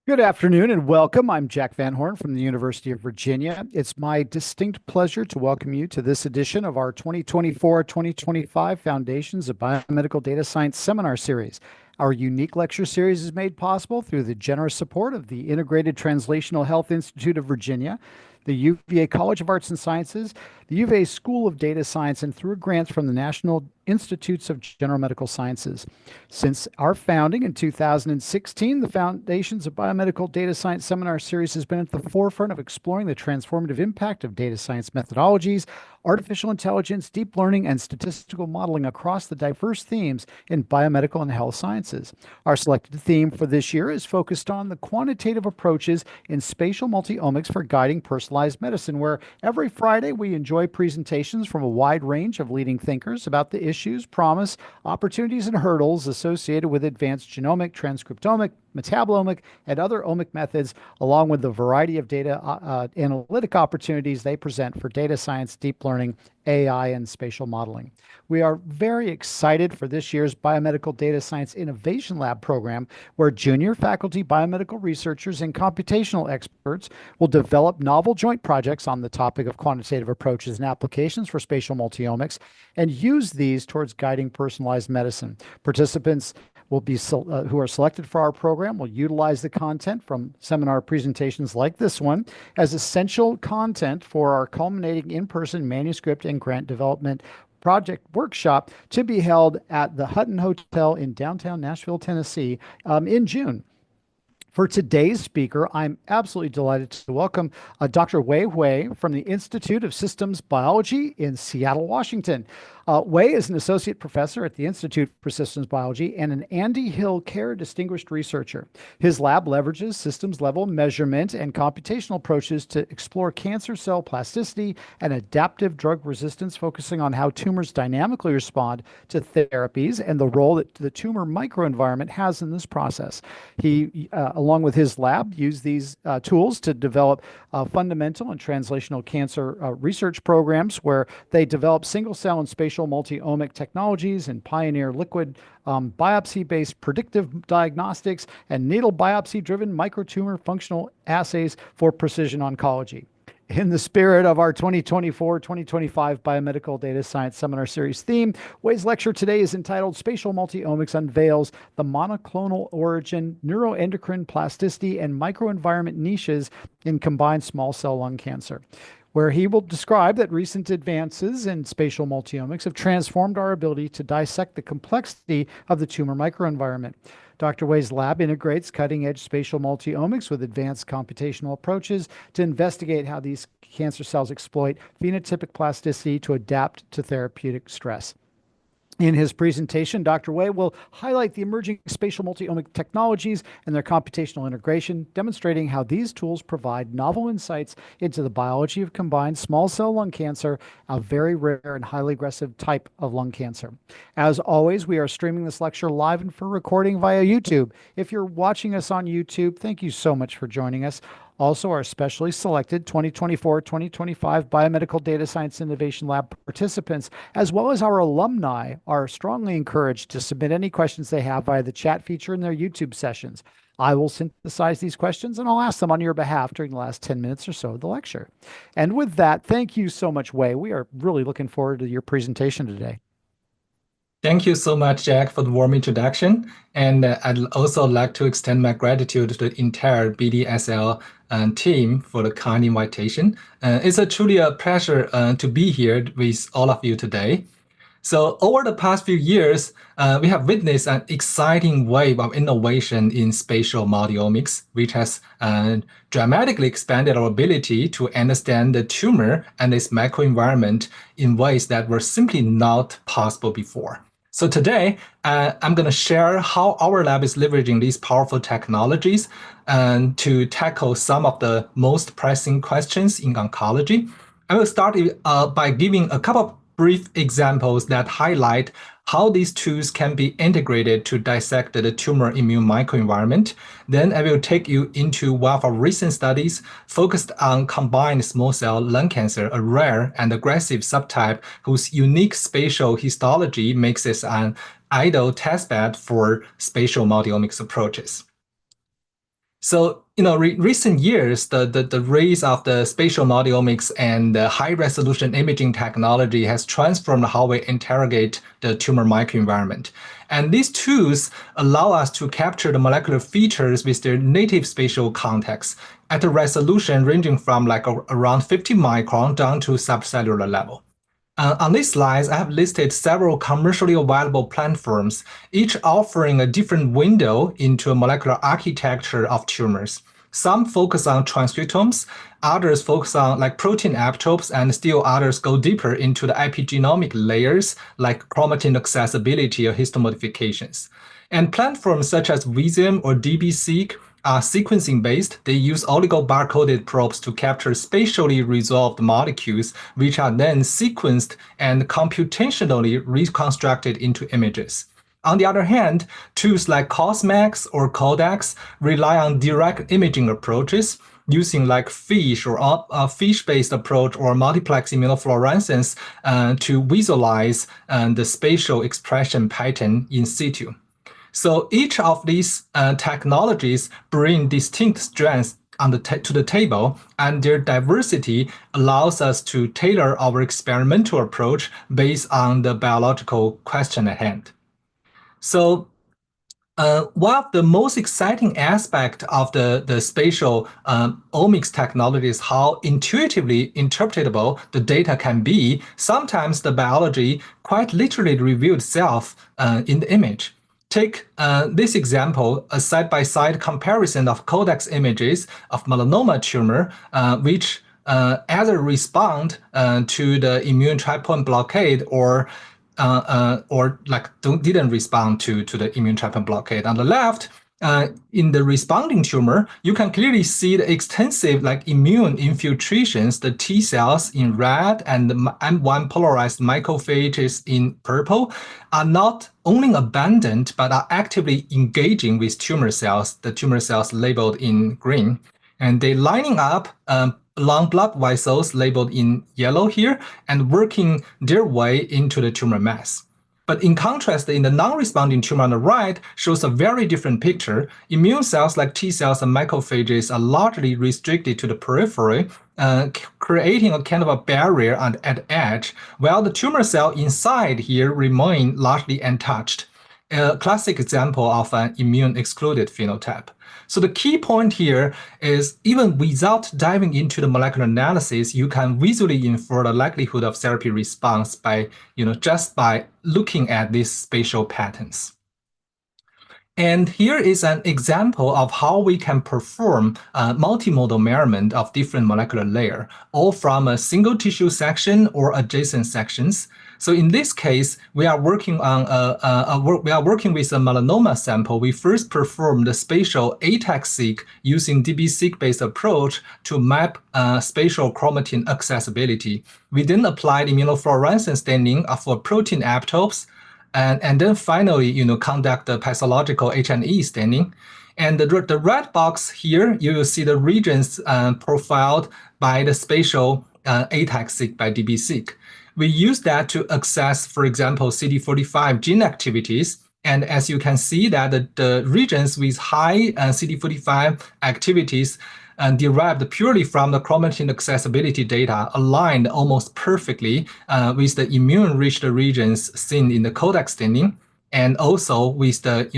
Good afternoon and welcome. I'm Jack Van Horn from the University of Virginia. It's my distinct pleasure to welcome you to this edition of our 2024-2025 Foundations of Biomedical Data Science Seminar Series. Our unique lecture series is made possible through the generous support of the Integrated Translational Health Institute of Virginia, the UVA College of Arts and Sciences, the UVA School of Data Science, and through grants from the National Institutes of General Medical Sciences. Since our founding in 2016, the Foundations of Biomedical Data Science Seminar Series has been at the forefront of exploring the transformative impact of data science methodologies, artificial intelligence, deep learning, and statistical modeling across the diverse themes in biomedical and health sciences. Our selected theme for this year is focused on the quantitative approaches in spatial multi-omics for guiding personalized medicine, where every Friday we enjoy presentations from a wide range of leading thinkers about the issues, promise, opportunities, and hurdles associated with advanced genomic, transcriptomic, metabolomic, and other omic methods, along with the variety of data analytic opportunities they present for data science, deep learning, AI, and spatial modeling. We are very excited for this year's Biomedical Data Science Innovation Lab program, where junior faculty biomedical researchers and computational experts will develop novel joint projects on the topic of quantitative approaches and applications for spatial multiomics and use these towards guiding personalized medicine. Participants will be who are selected for our program will utilize the content from seminar presentations like this one as essential content for our culminating in-person manuscript and grant development project workshop to be held at the Hutton Hotel in downtown Nashville, Tennessee, in June. For today's speaker, I'm absolutely delighted to welcome Dr. Wei Wei from the Institute of Systems Biology in Seattle, Washington. Wei is an associate professor at the Institute for Systems Biology and an Andy Hill Care Distinguished Researcher. His lab leverages systems level measurement and computational approaches to explore cancer cell plasticity and adaptive drug resistance, focusing on how tumors dynamically respond to therapies and the role that the tumor microenvironment has in this process. He, along with his lab, use these tools to develop fundamental and translational cancer research programs where they develop single cell and spatial multi-omic technologies and pioneer liquid biopsy-based predictive diagnostics and natal biopsy-driven microtumor functional assays for precision oncology. In the spirit of our 2024-2025 Biomedical Data Science Seminar Series theme, Wei's lecture today is entitled Spatial Multi-Omics Unveils the Monoclonal Origin, Neuroendocrine Plasticity, and Microenvironment Niches in Combined Small Cell Lung Cancer, where he will describe that recent advances in spatial multiomics have transformed our ability to dissect the complexity of the tumor microenvironment. Dr. Wei's lab integrates cutting-edge spatial multiomics with advanced computational approaches to investigate how these cancer cells exploit phenotypic plasticity to adapt to therapeutic stress. In his presentation, Dr. Wei will highlight the emerging spatial multi-omic technologies and their computational integration, demonstrating how these tools provide novel insights into the biology of combined small cell lung cancer, a very rare and highly aggressive type of lung cancer. As always, we are streaming this lecture live and for recording via YouTube. If you're watching us on YouTube, thank you so much for joining us. Also, our specially selected 2024-2025 Biomedical Data Science Innovation Lab participants, as well as our alumni, are strongly encouraged to submit any questions they have via the chat feature in their YouTube sessions. I will synthesize these questions and I'll ask them on your behalf during the last 10 minutes or so of the lecture. And with that, thank you so much, Wei. We are really looking forward to your presentation today. Thank you so much, Jack, for the warm introduction. And I'd also like to extend my gratitude to the entire BDSL team for the kind invitation. It's truly a pleasure to be here with all of you today. So over the past few years, we have witnessed an exciting wave of innovation in spatial multiomics, which has dramatically expanded our ability to understand the tumor and its microenvironment in ways that were simply not possible before. So today, I'm going to share how our lab is leveraging these powerful technologies to tackle some of the most pressing questions in oncology. I will start by giving a couple of brief examples that highlight how these tools can be integrated to dissect the tumor immune microenvironment. Then I will take you into one of our recent studies focused on combined small cell lung cancer, a rare and aggressive subtype whose unique spatial histology makes it an ideal testbed for spatial multiomics approaches. So, recent years, the rise of the spatial multi-omics and the high-resolution imaging technology has transformed how we interrogate the tumor microenvironment. And these tools allow us to capture the molecular features with their native spatial context at a resolution ranging from around 50 micron down to subcellular level. On these slides, I have listed several commercially available platforms, each offering a different window into a molecular architecture of tumors. Some focus on transcriptomes, others focus on protein epitopes, and still others go deeper into the epigenomic layers like chromatin accessibility or histomodifications. And platforms such as Visium or DB-seq are sequencing-based. They use oligobar-coded probes to capture spatially resolved molecules, which are then sequenced and computationally reconstructed into images. On the other hand, tools like CosMx or Codex rely on direct imaging approaches using FISH or a FISH-based approach or multiplex immunofluorescence to visualize the spatial expression pattern in situ. So each of these technologies bring distinct strengths to the table, and their diversity allows us to tailor our experimental approach based on the biological question at hand. So one of the most exciting aspect of the spatial omics technology is how intuitively interpretable the data can be. Sometimes the biology quite literally reveals itself in the image. Take this example, a side-by-side comparison of Codex images of melanoma tumor, which either respond to the immune checkpoint blockade or didn't respond to the immune checkpoint blockade. On the left, in the responding tumor, you can clearly see the extensive immune infiltrations, the T cells in red and the M1 polarized macrophages in purple are not only abundant, but are actively engaging with tumor cells, the tumor cells labeled in green. And they lining up along blood vessels labeled in yellow here and working their way into the tumor mass. But in contrast, in the non-responding tumor on the right shows a very different picture. Immune cells like T cells and macrophages are largely restricted to the periphery, creating a kind of a barrier at the edge, while the tumor cell inside here remain largely untouched. A classic example of an immune-excluded phenotype. So the key point here is even without diving into the molecular analysis, you can visually infer the likelihood of therapy response by, just by looking at these spatial patterns. And here is an example of how we can perform multimodal measurement of different molecular layers, all from a single tissue section or adjacent sections. So in this case, we are working on with a melanoma sample. We first performed the spatial ATAC-seq using DB-seq-based approach to map spatial chromatin accessibility. We then applied immunofluorescence staining for protein epitopes, and then finally, conduct the pathological H&E staining. And the red box here, you will see the regions profiled by the spatial ATAC-seq by DB-seq. We use that to access, for example, CD45 gene activities. And as you can see that the regions with high CD45 activities derived purely from the chromatin accessibility data aligned almost perfectly with the immune-rich regions seen in the Codex staining, and also with the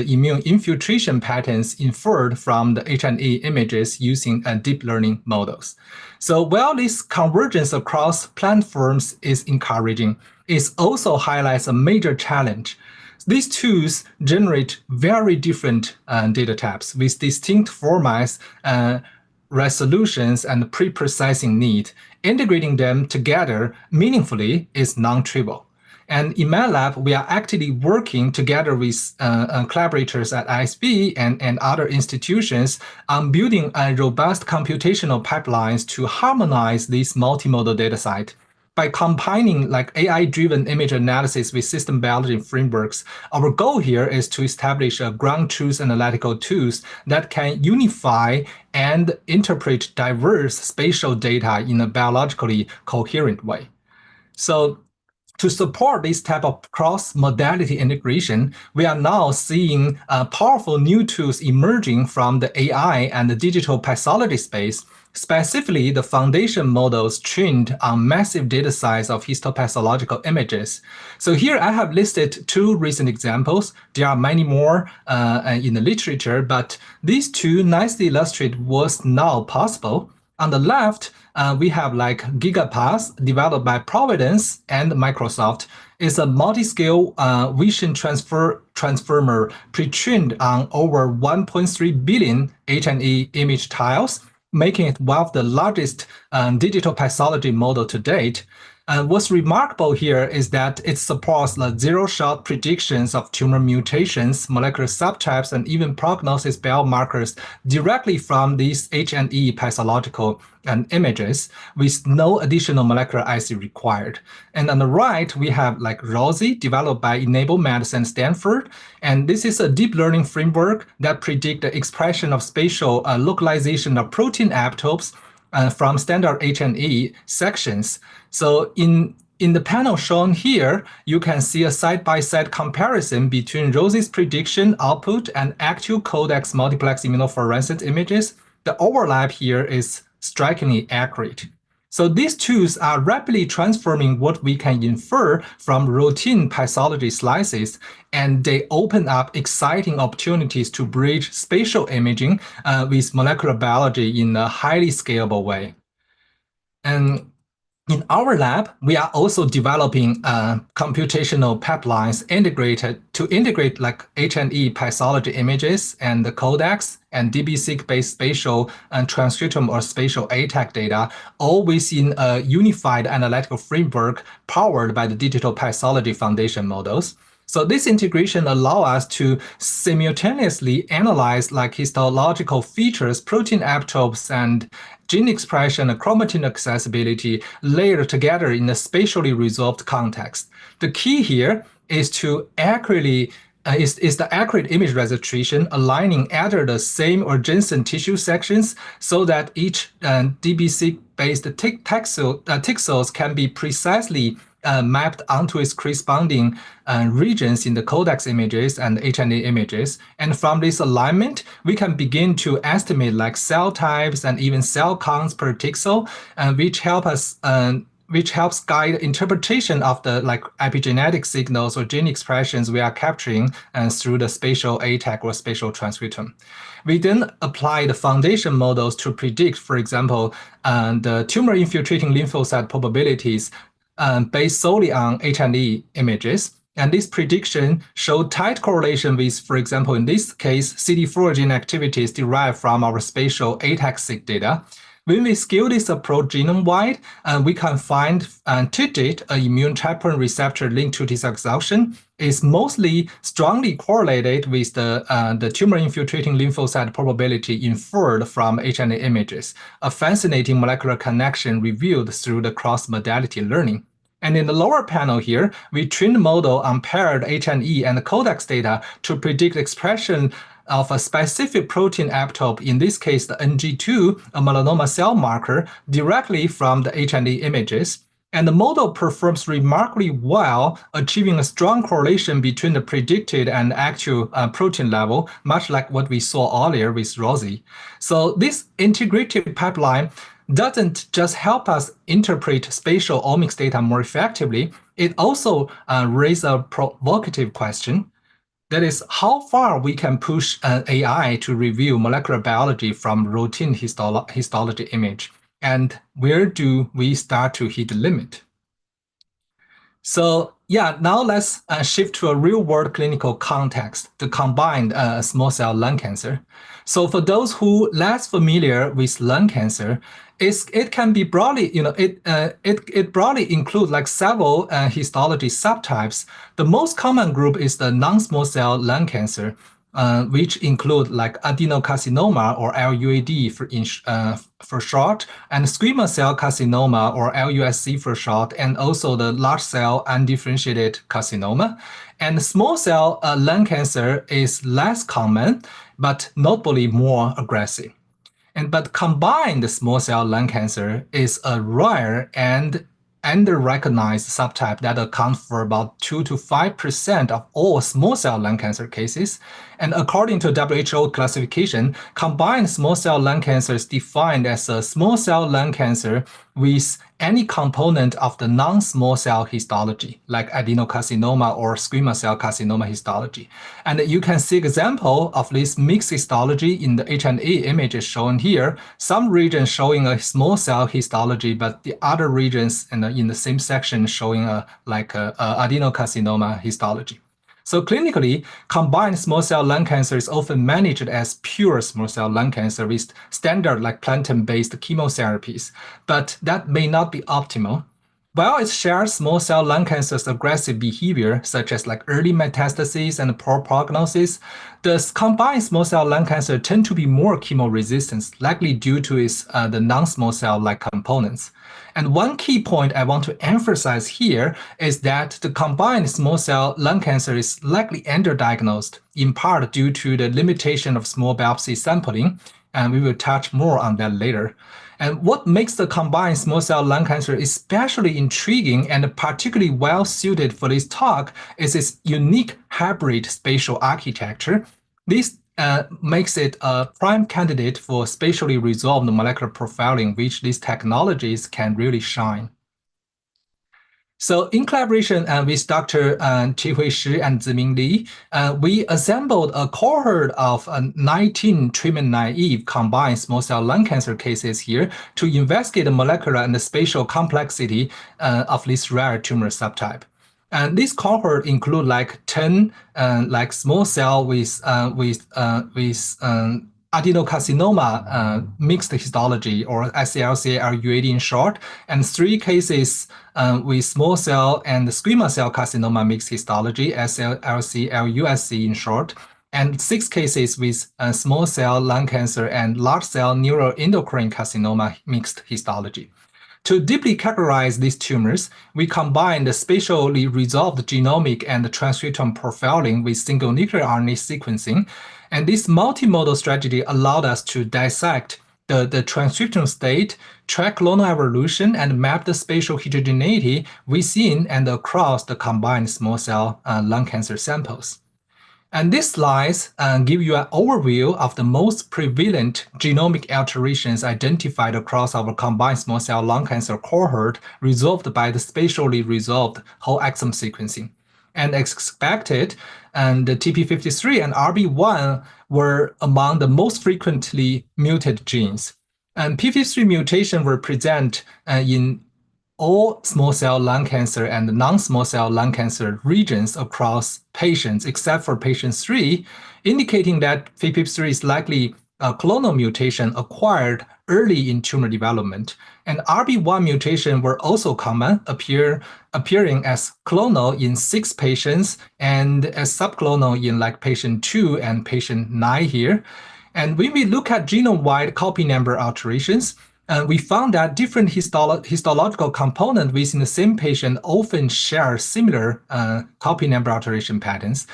immune infiltration patterns inferred from the H&E images using deep learning models. So while this convergence across platforms is encouraging, it also highlights a major challenge. These tools generate very different data types with distinct formats, resolutions, and pre-processing need. Integrating them together meaningfully is non-trivial. And in my lab, we are actively working together with collaborators at ISB and other institutions on building a robust computational pipelines to harmonize this multimodal data set. By combining AI-driven image analysis with system biology frameworks, our goal here is to establish a ground truth analytical tools that can unify and interpret diverse spatial data in a biologically coherent way. So to support this type of cross-modality integration, we are now seeing powerful new tools emerging from the AI and the digital pathology space, specifically the foundation models trained on massive data size of histopathological images. So here I have listed two recent examples. There are many more in the literature, but these two nicely illustrate what's now possible. On the left, we have like GigaPath developed by Providence and Microsoft. It's a multi-scale vision transformer pre-trained on over 1.3 billion H&E image tiles, making it one of the largest digital pathology model to date. And what's remarkable here is that it supports the zero-shot predictions of tumor mutations, molecular subtypes, and even prognosis biomarkers directly from these H&E pathological images with no additional molecular assay required. And on the right, we have like ROSI, developed by Enable Medicine Stanford. And this is a deep learning framework that predicts the expression of spatial localization of protein epitopes from standard H&E sections. So in the panel shown here, you can see a side-by-side comparison between ROSI's prediction output and actual Codex multiplex immunofluorescence images. The overlap here is strikingly accurate. So these tools are rapidly transforming what we can infer from routine pathology slices, and they open up exciting opportunities to bridge spatial imaging with molecular biology in a highly scalable way. And in our lab, we are also developing computational pipelines to integrate like H&E pathology images and the Codex and DB-seq-based spatial and transcriptome or spatial ATAC data, all within a unified analytical framework powered by the digital pathology foundation models. So this integration allows us to simultaneously analyze like histological features, protein epitopes, and gene expression and chromatin accessibility layered together in a spatially resolved context. The key here is to accurately is the accurate image registration, aligning either the same or adjacent tissue sections so that each DB-seq-based pixels can be precisely mapped onto its corresponding regions in the Codex images and H&E images. And from this alignment, we can begin to estimate like cell types and even cell counts per pixel, which helps guide interpretation of the like epigenetic signals or gene expressions we are capturing through the spatial ATAC or spatial transcriptome. We then apply the foundation models to predict, for example, the tumor infiltrating lymphocyte probabilities based solely on H&E images. And this prediction showed tight correlation with, for example, in this case, CD4 gene activities derived from our spatial ATAC-seq data. When we scale this approach genome-wide, we can find TIGIT, an immune checkpoint receptor linked to T-cell exhaustion, is mostly strongly correlated with the tumor infiltrating lymphocyte probability inferred from H&E images, a fascinating molecular connection revealed through the cross-modality learning. And in the lower panel here, we trained the model on paired H&E and Codex data to predict expression of a specific protein epitope, in this case, the NG2, a melanoma cell marker, directly from the H&E images. And the model performs remarkably well, achieving a strong correlation between the predicted and actual protein level, much like what we saw earlier with ROSI. So this integrated pipeline doesn't just help us interpret spatial omics data more effectively, it also raises a provocative question. That is, how far we can push an AI to review molecular biology from routine histology image, and where do we start to hit the limit? So yeah, now let's shift to a real-world clinical context, the combined small cell lung cancer. So for those who less familiar with lung cancer, it can be broadly, it broadly includes like several histology subtypes. The most common group is the non-small cell lung cancer, which include like adenocarcinoma or LUAD for short, and squamous cell carcinoma or LUSC for short, and also the large cell undifferentiated carcinoma. And small cell lung cancer is less common, but notably more aggressive. But combined small cell lung cancer is a rare and under-recognized subtype that account for about 2 to 5% of all small cell lung cancer cases. And according to WHO classification, combined small cell lung cancer is defined as a small cell lung cancer with any component of the non-small cell histology, like adenocarcinoma or squamous cell carcinoma histology. And you can see example of this mixed histology in the H&E images shown here. Some regions showing a small cell histology, but the other regions in the same section showing a adenocarcinoma histology. So clinically, combined small cell lung cancer is often managed as pure small cell lung cancer with standard like platinum-based chemotherapies, but that may not be optimal. While it shares small cell lung cancer's aggressive behavior, such as like early metastases and poor prognosis, the combined small cell lung cancer tend to be more chemo-resistant, likely due to its the non-small cell-like components. And one key point I want to emphasize here is that the combined small cell lung cancer is likely underdiagnosed, in part due to the limitation of small biopsy sampling, and we will touch more on that later. And what makes the combined small cell lung cancer especially intriguing and particularly well suited for this talk is its unique hybrid spatial architecture. This makes it a prime candidate for spatially resolved molecular profiling, which these technologies can really shine. So in collaboration with Dr. Qihui Shi and Ziming Li, we assembled a cohort of 19 treatment-naive combined small cell lung cancer cases here to investigate the molecular and the spatial complexity of this rare tumor subtype. And this cohort include like 10 like small cell with adenocarcinoma mixed histology, or SCLC-LUAD in short, and 3 cases with small cell and squamous cell carcinoma mixed histology, SCLC-LUSC in short, and 6 cases with small cell lung cancer and large cell neuroendocrine carcinoma mixed histology. To deeply characterize these tumors, we combined the spatially resolved genomic and transcriptome profiling with single nuclear RNA sequencing. And this multimodal strategy allowed us to dissect the transcriptome state, track clonal evolution, and map the spatial heterogeneity within and across the combined small cell lung cancer samples. And these slides give you an overview of the most prevalent genomic alterations identified across our combined small cell lung cancer cohort, resolved by the spatially resolved whole exome sequencing. And as expected, the TP53 and RB1 were among the most frequently muted genes. And p53 mutation were present in all small cell lung cancer and non-small cell lung cancer regions across patients, except for patient 3, indicating that p53 is likely a clonal mutation acquired early in tumor development. And RB1 mutation were also common, appearing as clonal in 6 patients and as subclonal in like patient 2 and patient 9 here. And when we look at genome-wide copy number alterations, we found that different histological components within the same patient often share similar copy number alteration patterns.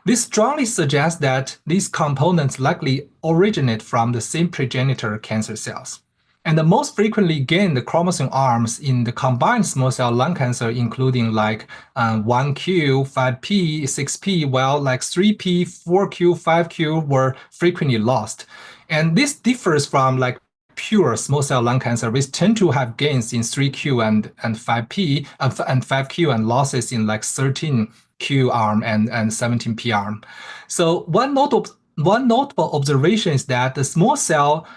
This strongly suggests that these components likely originate from the same progenitor cancer cells. And the most frequently gained chromosome arms in the combined small cell lung cancer, including like 1q, 5p, 6p, while like 3p, 4q, 5q were frequently lost. And this differs from like pure small cell lung cancer, which tend to have gains in 3q and 5p and 5q and losses in like 13q arm and 17p arm. So one notable observation is that the small cell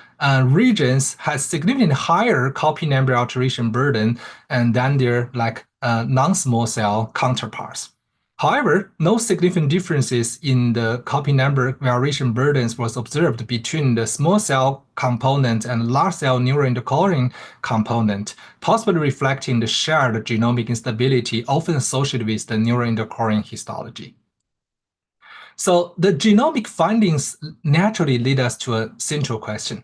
regions has significantly higher copy number alteration burden than their like non-small cell counterparts. However, no significant differences in the copy number variation burdens was observed between the small cell component and large cell neuroendocrine component, possibly reflecting the shared genomic instability often associated with the neuroendocrine histology. So the genomic findings naturally lead us to a central question.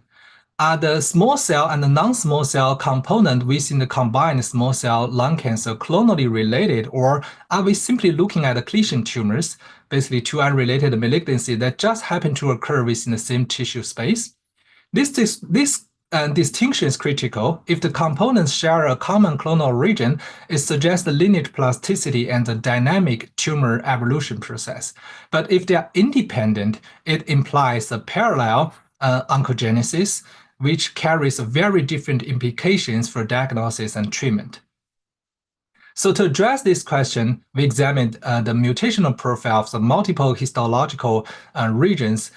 Are the small cell and the non-small cell component within the combined small cell lung cancer clonally related, or are we simply looking at accretion tumors, basically 2 unrelated malignancies that just happen to occur within the same tissue space? This distinction is critical. If the components share a common clonal region, it suggests the lineage plasticity and the dynamic tumor evolution process. But if they are independent, it implies a parallel oncogenesis, which carries very different implications for diagnosis and treatment. So to address this question, we examined the mutational profile of the multiple histological regions,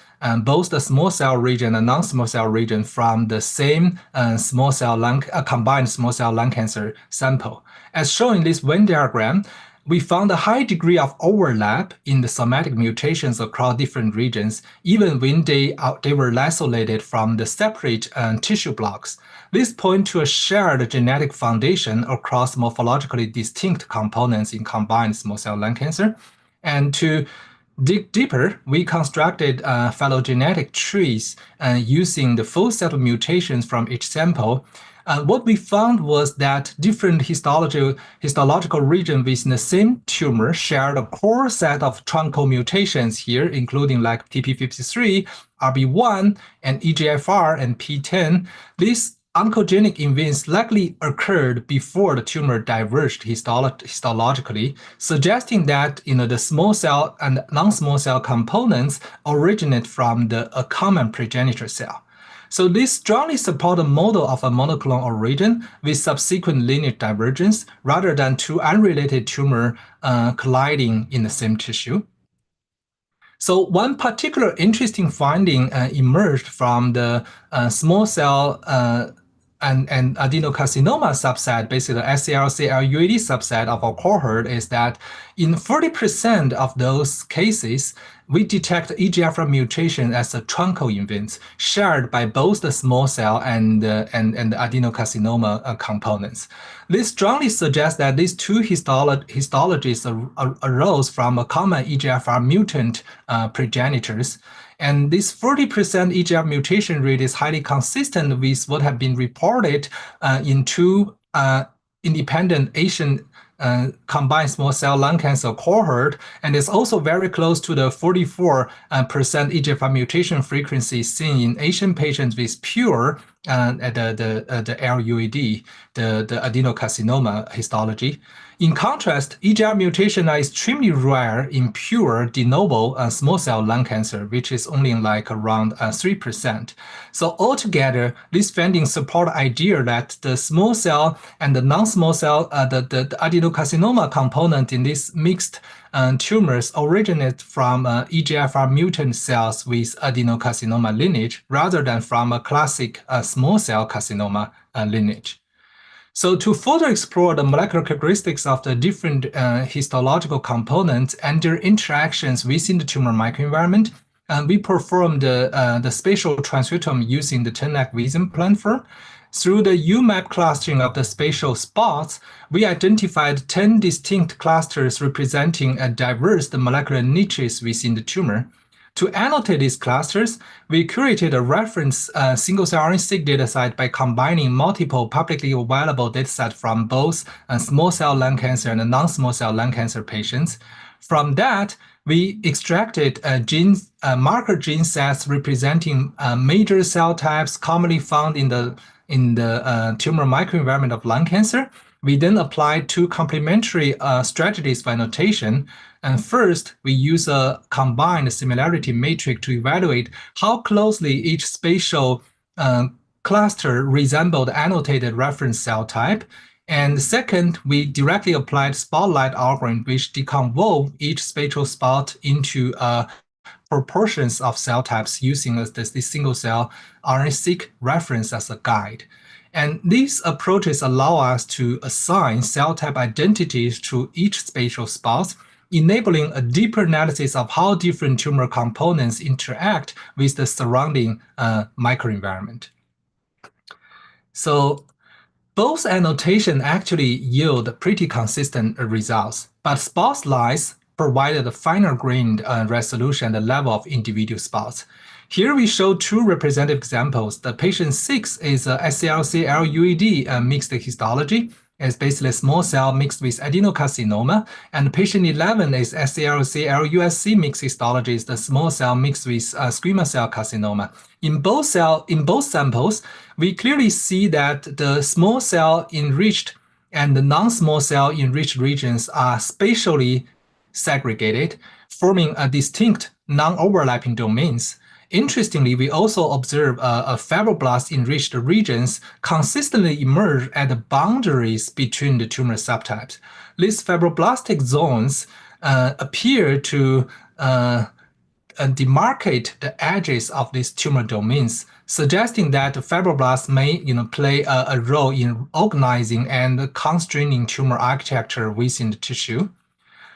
both the small cell region and non-small cell region from the same combined small cell lung cancer sample. As shown in this Venn diagram, we found a high degree of overlap in the somatic mutations across different regions, even when they were isolated from the separate tissue blocks. This points to a shared genetic foundation across morphologically distinct components in combined small cell lung cancer. And to dig deeper, we constructed phylogenetic trees using the full set of mutations from each sample. What we found was that different histological regions within the same tumor shared a core set of truncal mutations here, including like TP53, RB1, and EGFR and P10. These oncogenic events likely occurred before the tumor diverged histologically, suggesting that the small cell and non-small cell components originate from a common progenitor cell. So this strongly supports a model of a monoclonal origin with subsequent lineage divergence rather than two unrelated tumors colliding in the same tissue. So one particular interesting finding emerged from the small cell and adenocarcinoma subset, basically the SCLC-LUAD subset of our cohort, is that in 40% of those cases, we detect EGFR mutation as a truncal event shared by both the small cell and the adenocarcinoma components. This strongly suggests that these two histologies arose from a common EGFR mutant progenitors. And this 40% EGFR mutation rate is highly consistent with what have been reported in two independent Asian combined small cell lung cancer cohort, and is also very close to the 44% EGFR mutation frequency seen in Asian patients with pure the LUAD, the adenocarcinoma histology. In contrast, EGFR mutation are extremely rare in pure de novo small cell lung cancer, which is only like around 3%. So altogether, these findings support the idea that the small cell and the non-small cell, the adenocarcinoma component in these mixed tumors originate from EGFR mutant cells with adenocarcinoma lineage rather than from a classic small cell carcinoma lineage. So to further explore the molecular characteristics of the different histological components and their interactions within the tumor microenvironment, we performed the spatial transcriptome using the 10X Vision platform. Through the UMAP clustering of the spatial spots, we identified 10 distinct clusters representing a diverse molecular niches within the tumor. To annotate these clusters, we curated a reference single-cell RNA-seq dataset by combining multiple publicly available datasets from both small cell lung cancer and non-small cell lung cancer patients. From that, we extracted marker gene sets representing major cell types commonly found in the tumor microenvironment of lung cancer. We then applied two complementary strategies for annotation. And first, we use a combined similarity matrix to evaluate how closely each spatial cluster resembled annotated reference cell type. And second, we directly applied spotlight algorithm, which deconvolved each spatial spot into proportions of cell types using this single cell RNA-seq reference as a guide. And these approaches allow us to assign cell type identities to each spatial spot, enabling a deeper analysis of how different tumor components interact with the surrounding microenvironment. So both annotation actually yield pretty consistent results, but spot slice provided a finer-grained resolution at the level of individual spots. Here we show two representative examples. The patient 6 is a SCLC-LUAD mixed histology, is basically small cell mixed with adenocarcinoma, and patient 11 is SCLC-LUSC mixed histology, is the small cell mixed with squamous cell carcinoma. In both samples, we clearly see that the small cell enriched and the non-small cell enriched regions are spatially segregated, forming a distinct non-overlapping domains. Interestingly, we also observe fibroblast-enriched regions consistently emerge at the boundaries between the tumor subtypes. These fibroblastic zones appear to demarcate the edges of these tumor domains, suggesting that the fibroblasts may play a role in organizing and constraining tumor architecture within the tissue.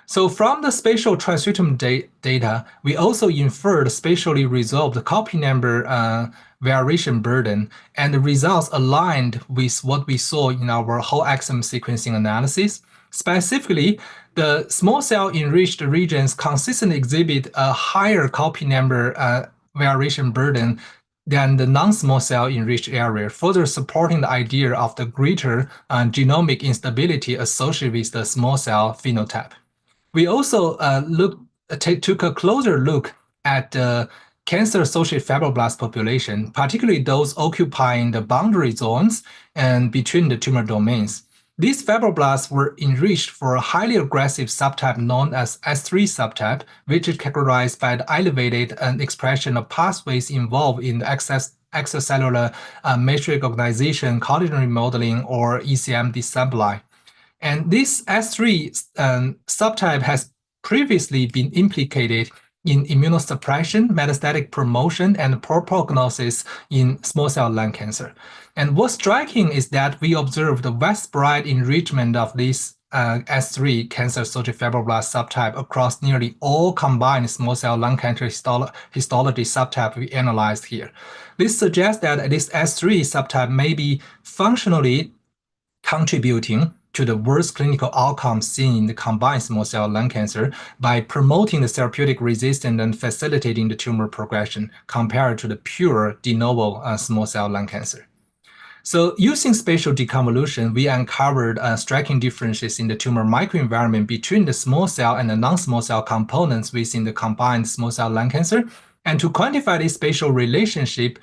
So from the spatial transcriptome data, we also inferred spatially resolved copy number variation burden, and the results aligned with what we saw in our whole exome sequencing analysis. Specifically, the small cell enriched regions consistently exhibit a higher copy number variation burden than the non-small cell enriched area, further supporting the idea of the greater genomic instability associated with the small cell phenotype. We also took a closer look at the cancer-associated fibroblast population, particularly those occupying the boundary zones and between the tumor domains. These fibroblasts were enriched for a highly aggressive subtype known as S3 subtype, which is characterized by the elevated expression of pathways involved in the extracellular matrix organization, collagen remodeling, or ECM disassembly. And this S3 subtype has previously been implicated in immunosuppression, metastatic promotion, and poor prognosis in small cell lung cancer. And what's striking is that we observed the widespread enrichment of this S3 cancer-associated fibroblast subtype across nearly all combined small cell lung cancer histology subtype we analyzed here. This suggests that this S3 subtype may be functionally contributing to the worst clinical outcomes seen in the combined small cell lung cancer by promoting the therapeutic resistance and facilitating the tumor progression compared to the pure de novo small cell lung cancer. So using spatial deconvolution, we uncovered striking differences in the tumor microenvironment between the small cell and the non-small cell components within the combined small cell lung cancer. And to quantify this spatial relationship,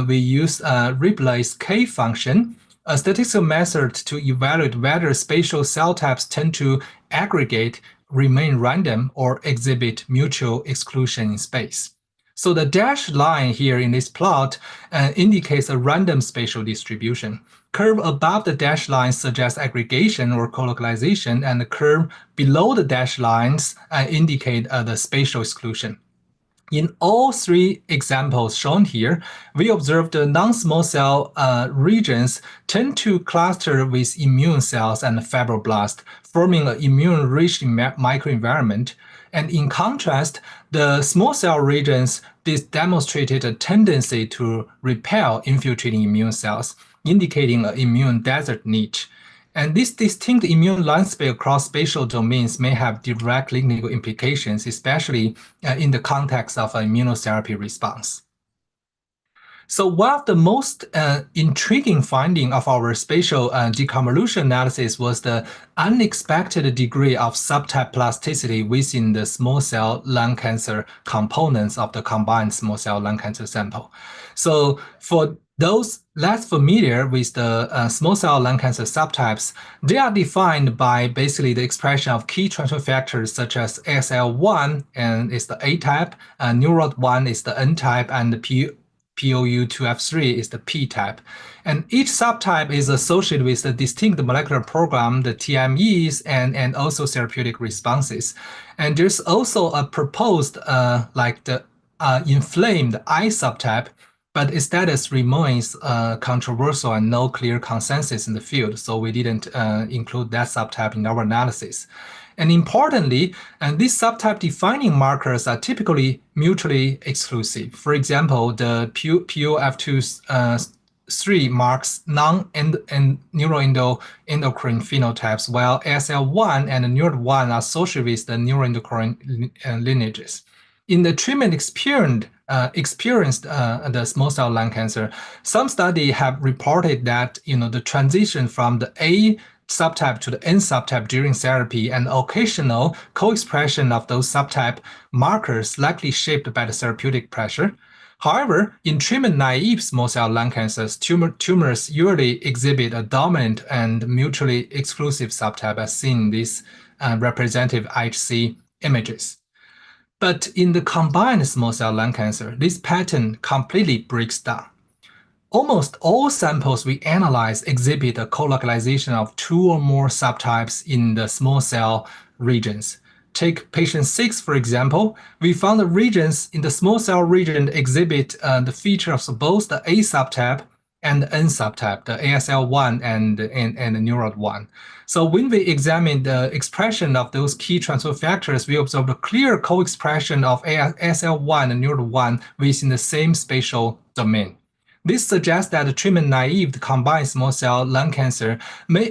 we use Ripley's K function, a statistical method to evaluate whether spatial cell types tend to aggregate, remain random, or exhibit mutual exclusion in space. So the dashed line here in this plot indicates a random spatial distribution. Curve above the dashed line suggests aggregation or colocalization, and the curve below the dashed lines indicate the spatial exclusion. In all three examples shown here, we observed the non-small cell regions tend to cluster with immune cells and fibroblasts, forming an immune-rich microenvironment. And in contrast, the small cell regions demonstrated a tendency to repel infiltrating immune cells, indicating an immune desert niche. And this distinct immune landscape across spatial domains may have direct clinical implications, especially in the context of an immunotherapy response. So one of the most intriguing findings of our spatial deconvolution analysis was the unexpected degree of subtype plasticity within the small cell lung cancer components of the combined small cell lung cancer sample. So for those less familiar with the small cell lung cancer subtypes, they are defined by basically the expression of key transfer factors such as ASL1 and is the A type, Neurod1 is the N type, and the POU2F3 is the P type. And each subtype is associated with a distinct molecular program, the TMEs, and also therapeutic responses. And there's also a proposed like the inflamed I subtype, but its status remains controversial and no clear consensus in the field. So we didn't include that subtype in our analysis. And importantly, these subtype defining markers are typically mutually exclusive. For example, the POF2-3 marks neuroendocrine phenotypes, while ASL1 and Neurod1 are associated with the neuroendocrine lineages. In the treatment experienced the small cell lung cancer, some studies have reported that the transition from the A subtype to the N subtype during therapy, and occasional co-expression of those subtype markers likely shaped by the therapeutic pressure. However, in treatment-naive small cell lung cancers, tumors usually exhibit a dominant and mutually exclusive subtype, as seen in these representative IHC images. But in the combined small cell lung cancer, this pattern completely breaks down. Almost all samples we analyze exhibit a co-localization of 2 or more subtypes in the small cell regions. Take patient 6, for example. We found the regions in the small cell region exhibit the features of both the A subtype and the N subtype, the ASL1 and the Neuron1. So when we examine the expression of those key transfer factors, we observe a clear co-expression of ASL1 and Neuron1 within the same spatial domain. This suggests that the treatment-naive combined small cell lung cancer may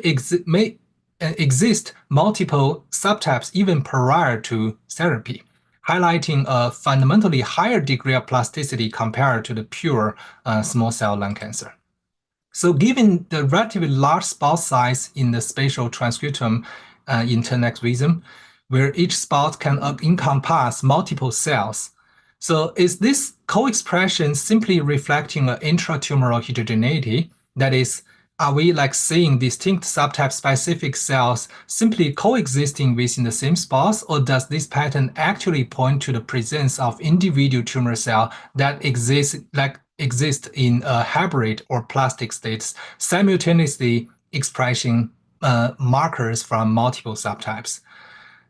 exist multiple subtypes even prior to therapy, highlighting a fundamentally higher degree of plasticity compared to the pure small cell lung cancer. So given the relatively large spot size in the spatial transcriptome in 10x rhythm, where each spot can encompass multiple cells, so is this co-expression simply reflecting an intratumoral heterogeneity? That is, are we seeing distinct subtype-specific cells simply coexisting within the same spots, or does this pattern actually point to the presence of individual tumor cells that exist in a hybrid or plastic states, simultaneously expressing markers from multiple subtypes?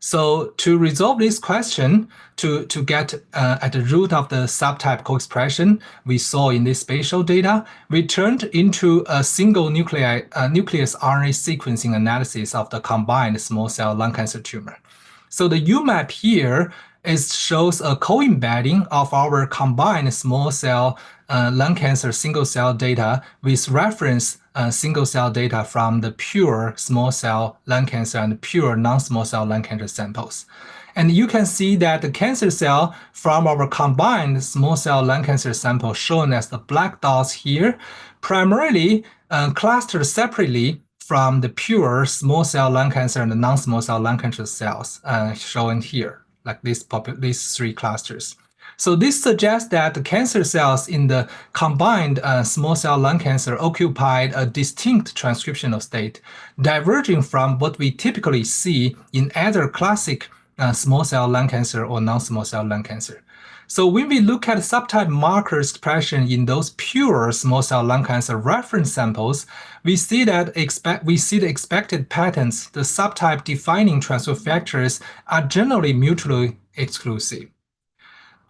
So to resolve this question, to get at the root of the subtype co-expression we saw in this spatial data, we turned into a single nucleus RNA sequencing analysis of the combined small cell lung cancer tumor. So the UMAP here shows a co-embedding of our combined small cell lung cancer single cell data with reference single cell data from the pure small cell lung cancer and pure non-small cell lung cancer samples. And you can see that the cancer cell from our combined small cell lung cancer sample, shown as the black dots here, primarily clustered separately from the pure small cell lung cancer and the non-small cell lung cancer cells shown here, like these 3 clusters. So this suggests that the cancer cells in the combined small cell lung cancer occupied a distinct transcriptional state, diverging from what we typically see in either classic small cell lung cancer or non-small cell lung cancer. So when we look at subtype marker expression in those pure small cell lung cancer reference samples, we see that the expected patterns, the subtype defining transfer factors, are generally mutually exclusive.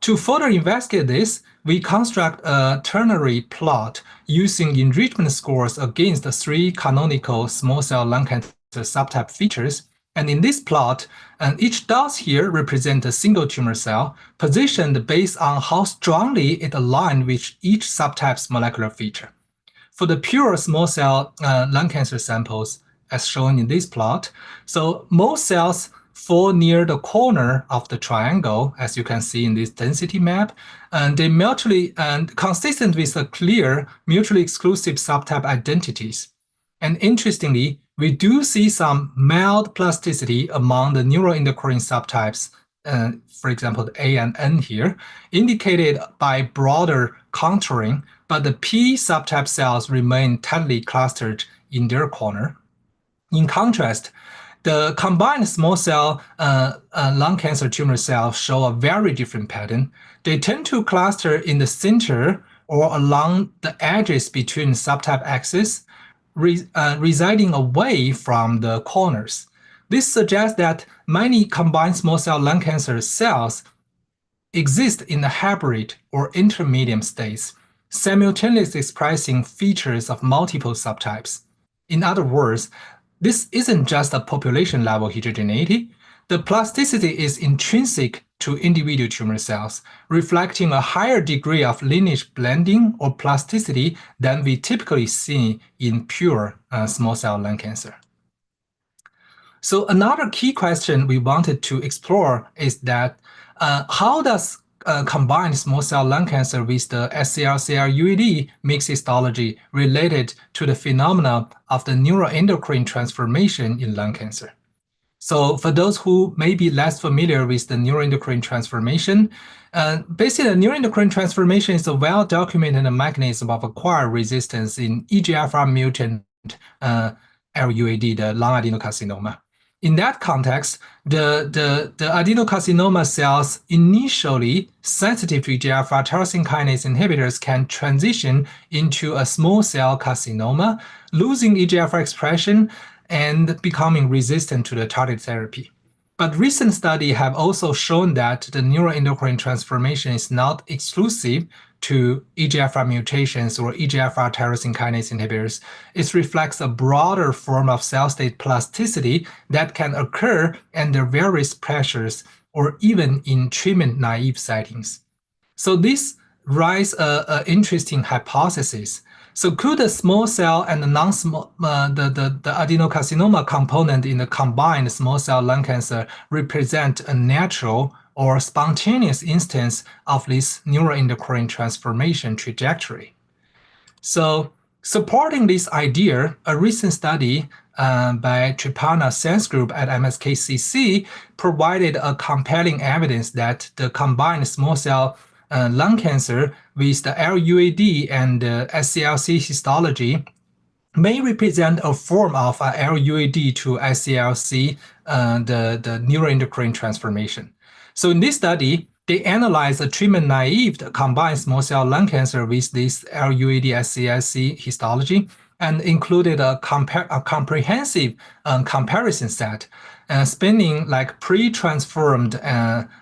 To further investigate this, we construct a ternary plot using enrichment scores against the 3 canonical small cell lung cancer subtype features. And in this plot, each dot here represents a single tumor cell positioned based on how strongly it aligns with each subtype's molecular feature. For the pure small cell lung cancer samples, as shown in this plot, so most cells fall near the corner of the triangle, as you can see in this density map, and they mutually and consistent with the clear mutually exclusive subtype identities. And interestingly, we do see some mild plasticity among the neuroendocrine subtypes, for example, the A and N here, indicated by broader contouring, but the P subtype cells remain tightly clustered in their corner. In contrast, the combined small cell lung cancer tumor cells show a very different pattern. They tend to cluster in the center or along the edges between subtype axes, residing away from the corners. This suggests that many combined small cell lung cancer cells exist in the hybrid or intermediate states, simultaneously expressing features of multiple subtypes. In other words, this isn't just a population-level heterogeneity. The plasticity is intrinsic to individual tumor cells, reflecting a higher degree of lineage blending or plasticity than we typically see in pure small cell lung cancer. So another key question we wanted to explore is that how does combined small cell lung cancer with the SCLC-RUED mixed histology related to the phenomena of the neuroendocrine transformation in lung cancer. So for those who may be less familiar with the neuroendocrine transformation, basically the neuroendocrine transformation is a well-documented mechanism of acquired resistance in EGFR mutant RUAD, the lung adenocarcinoma. In that context, the adenocarcinoma cells initially sensitive to EGFR tyrosine kinase inhibitors can transition into a small cell carcinoma, losing EGFR expression and becoming resistant to the targeted therapy. But recent studies have also shown that the neuroendocrine transformation is not exclusive to EGFR mutations or EGFR tyrosine kinase inhibitors. It reflects a broader form of cell state plasticity that can occur under various pressures or even in treatment-naive settings. So this raises an interesting hypothesis. So could the small cell and the non-small, the adenocarcinoma component in the combined small cell lung cancer represent a natural or spontaneous instance of this neuroendocrine transformation trajectory? So supporting this idea, a recent study by Tripana Sen's group at MSKCC provided a compelling evidence that the combined small cell lung cancer with the RUAD and SCLC histology may represent a form of RUAD to SCLC, the neuroendocrine transformation. So in this study, they analyzed a treatment-naive combined small cell lung cancer with this RUAD SCLC histology and included a comprehensive comparison set spanning like pre-transformed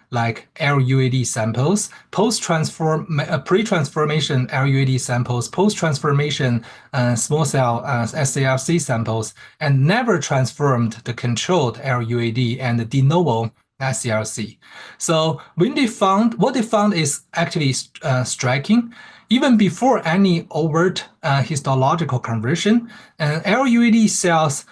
like RUAD samples, pre-transformation RUAD samples, post-transformation small cell SCLC samples, and never transformed the controlled RUAD and the de novo SCLC. So when what they found is actually striking. Even before any overt histological conversion, RUAD cells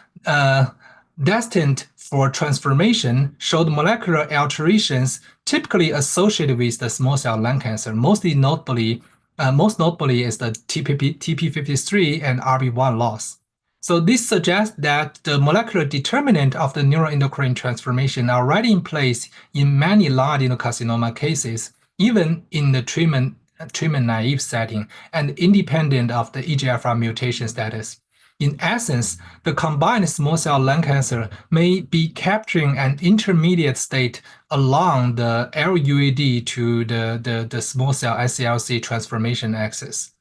destined for transformation showed molecular alterations typically associated with the small cell lung cancer. Most notably is the TP53 and RB1 loss. So this suggests that the molecular determinant of the neuroendocrine transformation are already in place in many lung adenocarcinoma cases, even in the treatment-naive setting and independent of the EGFR mutation status. In essence, the combined small cell lung cancer may be capturing an intermediate state along the RUAD to the small cell SCLC transformation axis.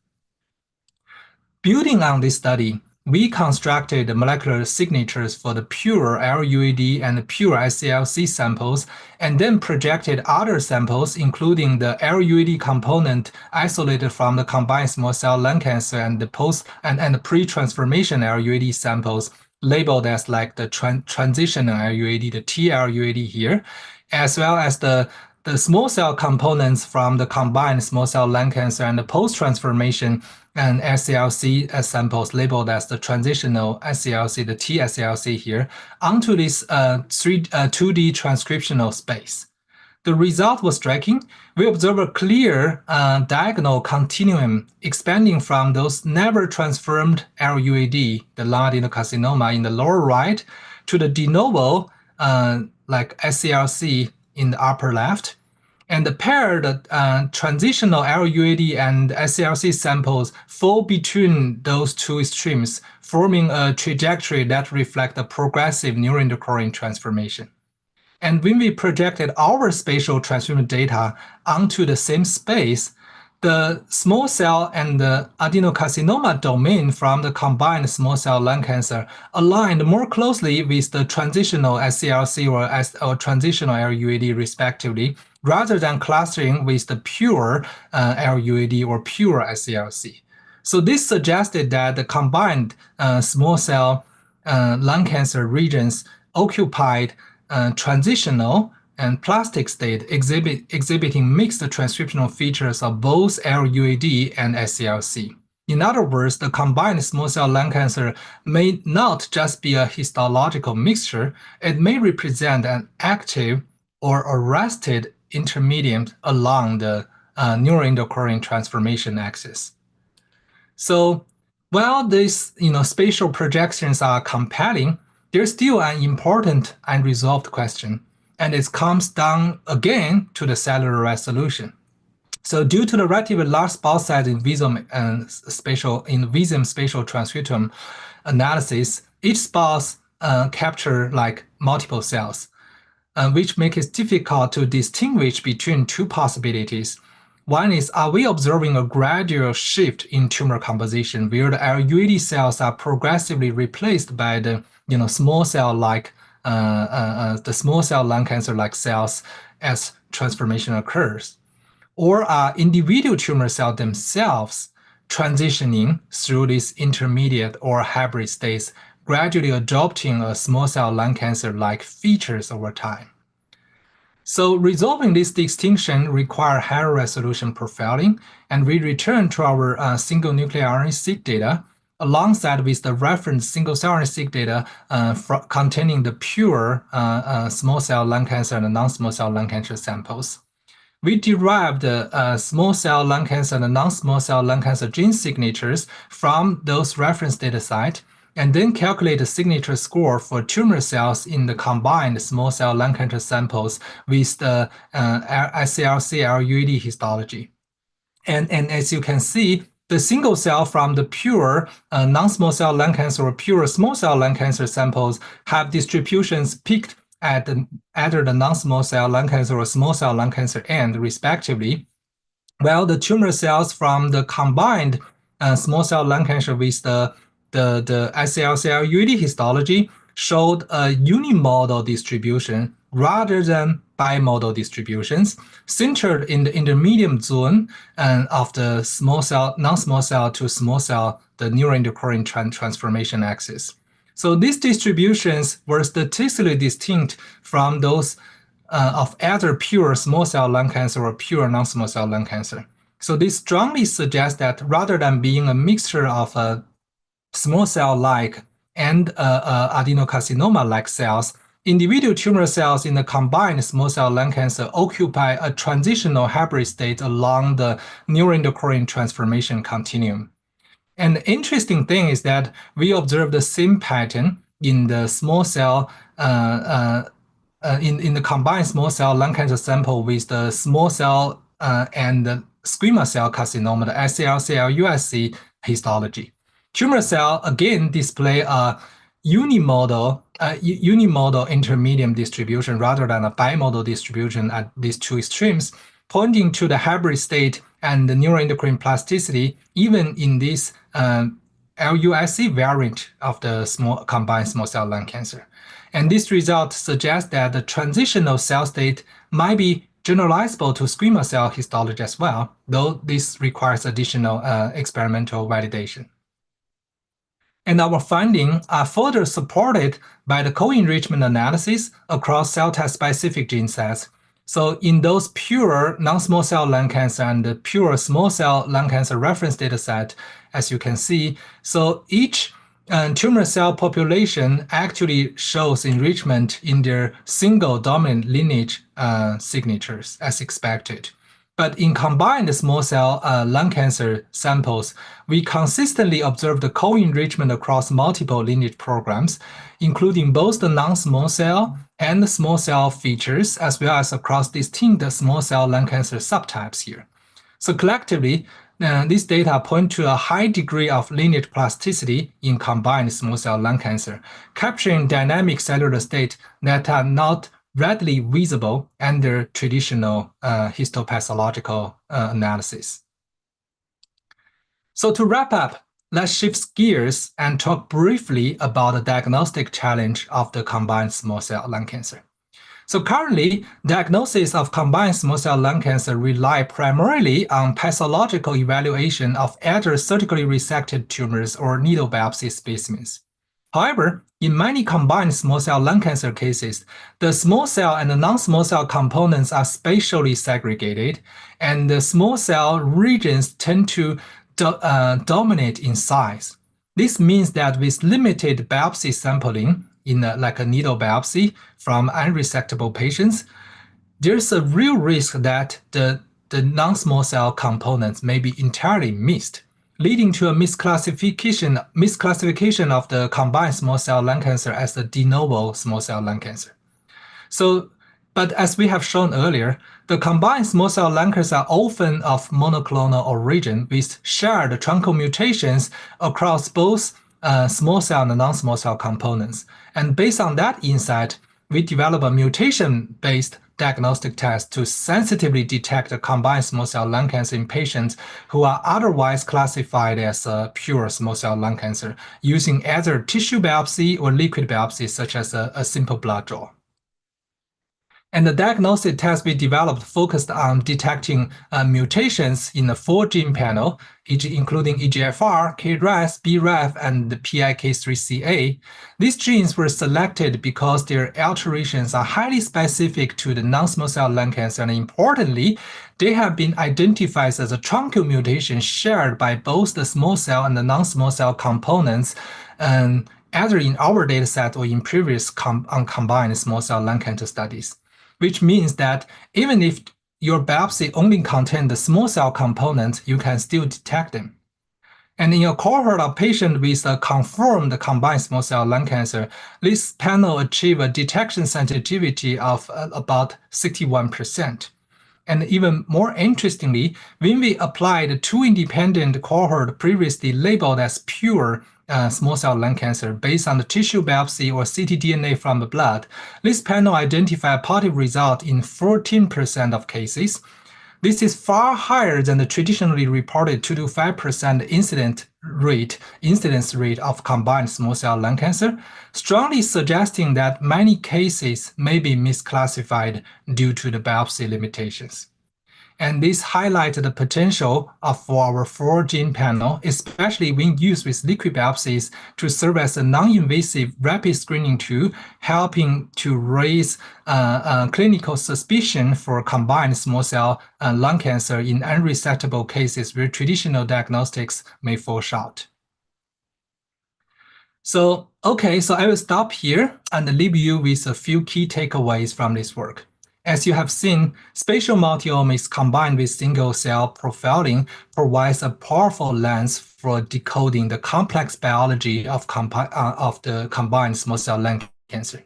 Building on this study, we constructed the molecular signatures for the pure RUAD and the pure SCLC samples, and then projected other samples, including the RUAD component isolated from the combined small cell lung cancer and the the pre-transformation RUAD samples, labeled as like the transitional RUAD, the TRUAD here, as well as the small cell components from the combined small cell lung cancer and the post-transformation and SCLC samples labeled as the transitional SCLC, the TSCLC here, onto this 2D transcriptional space. The result was striking. We observe a clear diagonal continuum expanding from those never transformed RUAD, the lung adenocarcinoma in the lower right, to the de novo like SCLC in the upper left. And the paired transitional RUAD and SCLC samples fall between those two extremes, forming a trajectory that reflects a progressive neuroendocrine transformation. And when we projected our spatial transcription data onto the same space, the small cell and the adenocarcinoma domain from the combined small cell lung cancer aligned more closely with the transitional SCLC or transitional RUAD respectively, rather than clustering with the pure RUAD or pure SCLC. So this suggested that the combined small cell lung cancer regions occupied transitional and plastic state exhibiting mixed transcriptional features of both RUAD and SCLC. In other words, the combined small cell lung cancer may not just be a histological mixture, it may represent an active or arrested intermediate along the neuroendocrine transformation axis. So while these spatial projections are compelling, there's still an important unresolved question, and it comes down again to the cellular resolution. So due to the relatively large spot size in Visium spatial transcriptome analysis, each spot capture like multiple cells, which makes it difficult to distinguish between two possibilities. One is, are we observing a gradual shift in tumor composition where the LUAD cells are progressively replaced by the small cell lung cancer like cells as transformation occurs? Or are individual tumor cells themselves transitioning through these intermediate or hybrid states, gradually adopting a small cell lung cancer-like features over time? So resolving this distinction requires higher resolution profiling, and we return to our single nuclear RNA-seq data alongside with the reference single cell RNA-seq data containing the pure small cell lung cancer and non-small cell lung cancer samples. We derived small cell lung cancer and non-small cell lung cancer gene signatures from those reference data sets, and then calculate the signature score for tumor cells in the combined small cell lung cancer samples with the SCLC-LUAD histology. And as you can see, the single cell from the pure non-small cell lung cancer or pure small cell lung cancer samples have distributions peaked at either the non-small cell lung cancer or small cell lung cancer end, respectively, while the tumor cells from the combined small cell lung cancer with the SCLC-LUAD histology showed a unimodal distribution rather than bimodal distributions, centered in the intermediate zone of the small cell, non-small cell to small cell, the neuroendocrine transformation axis. So these distributions were statistically distinct from those of either pure small cell lung cancer or pure non-small cell lung cancer. So this strongly suggests that rather than being a mixture of small cell-like and adenocarcinoma-like cells, individual tumor cells in the combined small cell lung cancer occupy a transitional hybrid state along the neuroendocrine transformation continuum. And the interesting thing is that we observe the same pattern in the small cell, in the combined small cell lung cancer sample with the small cell and the squamous cell carcinoma, the SCLC-LUSC histology. Tumor cell again display a unimodal intermediate distribution rather than a bimodal distribution at these two extremes, pointing to the hybrid state and the neuroendocrine plasticity even in this LUSC variant of the combined small cell lung cancer. And this result suggests that the transitional cell state might be generalizable to squamous cell histology as well, though this requires additional experimental validation. And our findings are further supported by the co-enrichment analysis across cell type specific gene sets. So in those pure non-small cell lung cancer and the pure small cell lung cancer reference data set, as you can see, so each tumor cell population actually shows enrichment in their single dominant lineage signatures as expected. But in combined small cell lung cancer samples, we consistently observe the co-enrichment across multiple lineage programs, including both the non-small cell and the small cell features, as well as across distinct small cell lung cancer subtypes here. So collectively, these data point to a high degree of lineage plasticity in combined small cell lung cancer, capturing dynamic cellular states that are not readily visible under traditional histopathological analysis. So to wrap up, let's shift gears and talk briefly about the diagnostic challenge of the combined small cell lung cancer. So currently, diagnosis of combined small cell lung cancer rely primarily on pathological evaluation of either surgically resected tumors or needle biopsy specimens. However, in many combined small cell lung cancer cases, the small cell and the non-small cell components are spatially segregated, and the small cell regions tend to dominate in size. This means that with limited biopsy sampling, like a needle biopsy from unresectable patients, there's a real risk that the non-small cell components may be entirely missed, leading to a misclassification of the combined small cell lung cancer as the de novo small cell lung cancer. So, but as we have shown earlier, the combined small cell lung cancer are often of monoclonal origin with shared truncal mutations across both small cell and non-small cell components. And based on that insight, we develop a mutation-based diagnostic test to sensitively detect the combined small cell lung cancer in patients who are otherwise classified as pure small cell lung cancer using either tissue biopsy or liquid biopsy, such as a simple blood draw. And the diagnostic test we developed focused on detecting mutations in the 4-gene panel, including EGFR, KRAS, BRAF, and the PIK3CA. These genes were selected because their alterations are highly specific to the non-small cell lung cancer, and importantly, they have been identified as a truncal mutation shared by both the small cell and the non-small cell components, either in our dataset or in previous combined small cell lung cancer studies. Which means that even if your biopsy only contains the small cell component, you can still detect them. And in a cohort of patients with a confirmed combined small cell lung cancer, this panel achieved a detection sensitivity of about 61%. And even more interestingly, when we applied two independent cohorts previously labeled as pure small cell lung cancer based on the tissue biopsy or ctDNA from the blood, this panel identified a positive result in 14% of cases. This is far higher than the traditionally reported 2 to 5% incidence rate of combined small cell lung cancer, strongly suggesting that many cases may be misclassified due to the biopsy limitations. And this highlights the potential for our 4-gene panel, especially when used with liquid biopsies, to serve as a non-invasive rapid screening tool, helping to raise clinical suspicion for combined small cell lung cancer in unresectable cases where traditional diagnostics may fall short. So I will stop here and leave you with a few key takeaways from this work. As you have seen, spatial multi-omics combined with single-cell profiling provides a powerful lens for decoding the complex biology of the combined small cell lung cancer.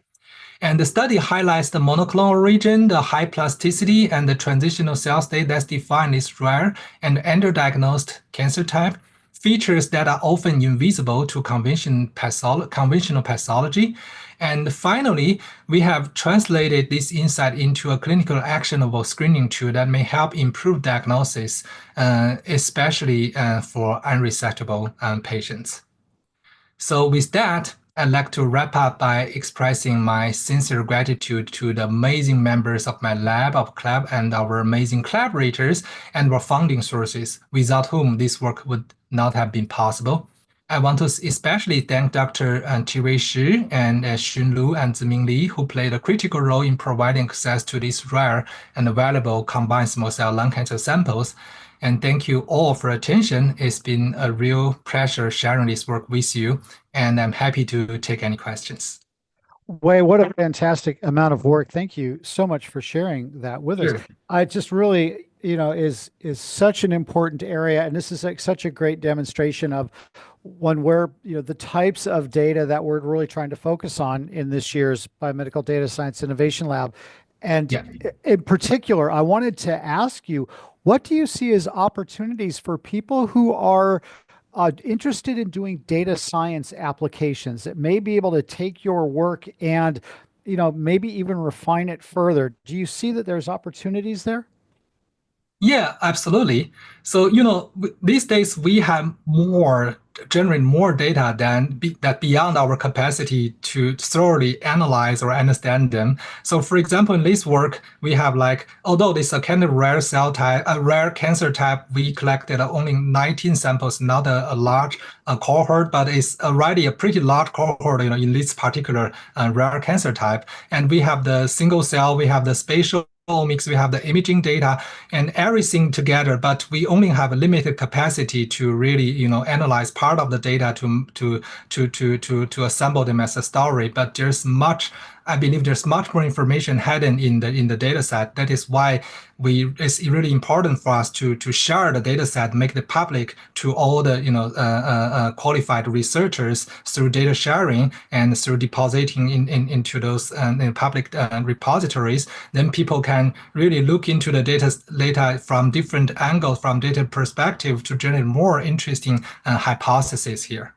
And the study highlights the monoclonal region, the high plasticity, and the transitional cell state that define this rare and underdiagnosed cancer type, features that are often invisible to conventional pathology. And finally, we have translated this insight into a clinical actionable screening tool that may help improve diagnosis, especially for unresectable patients. So with that, I'd like to wrap up by expressing my sincere gratitude to the amazing members of my lab and our amazing collaborators and our funding sources, without whom this work would not have been possible. I want to especially thank Dr. Qiwei Shi and Xun Lu and Ziming Li, who played a critical role in providing access to these rare and valuable combined small cell lung cancer samples. And thank you all for attention. It's been a real pleasure sharing this work with you, and I'm happy to take any questions. Wei, what a fantastic amount of work. Thank you so much for sharing that with us. I just really, is such an important area, and this is such a great demonstration of one where, the types of data that we're really trying to focus on in this year's Biomedical Data Science Innovation Lab. And in particular, I wanted to ask you, what do you see as opportunities for people who are interested in doing data science applications that may be able to take your work and, maybe even refine it further? Do you see that there's opportunities there? Yeah, absolutely. So, these days we have generate more data that beyond our capacity to thoroughly analyze or understand them. So, for example, in this work, we have although it's a kind of rare cell type, a rare cancer type, we collected only 19 samples, not a large cohort, but it's already a pretty large cohort, in this particular rare cancer type. And we have the single cell, we have the spatial omics, we have the imaging data and everything together, but we only have a limited capacity to really, analyze part of the data to assemble them as a story. But there's much I believe there's much more information hidden in the data set. That is why it's really important for us to share the data set, make it public to all the qualified researchers through data sharing and through depositing into those public repositories. Then people can really look into the data from different angles, from data perspective, to generate more interesting hypotheses here.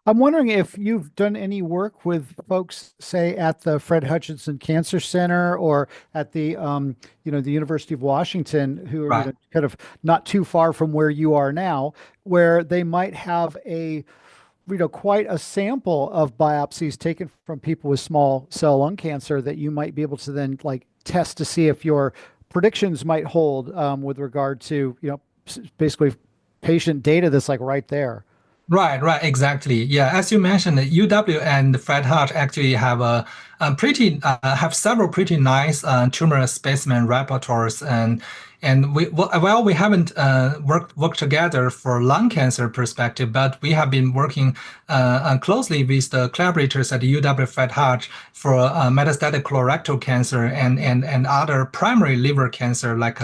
I'm wondering if you've done any work with folks, say, at the Fred Hutchinson Cancer Center or at the, the University of Washington, who are, Right. kind of not too far from where you are now, where they might have a, quite a sample of biopsies taken from people with small cell lung cancer that you might be able to then like test to see if your predictions might hold with regard to, basically patient data that's like right there. Right, exactly. Yeah, as you mentioned, UW and Fred Hutch actually have have several pretty nice tumor specimen repertoires, and we haven't worked together for lung cancer perspective, but we have been working closely with the collaborators at UW Fred Hutch for metastatic colorectal cancer and other primary liver cancer like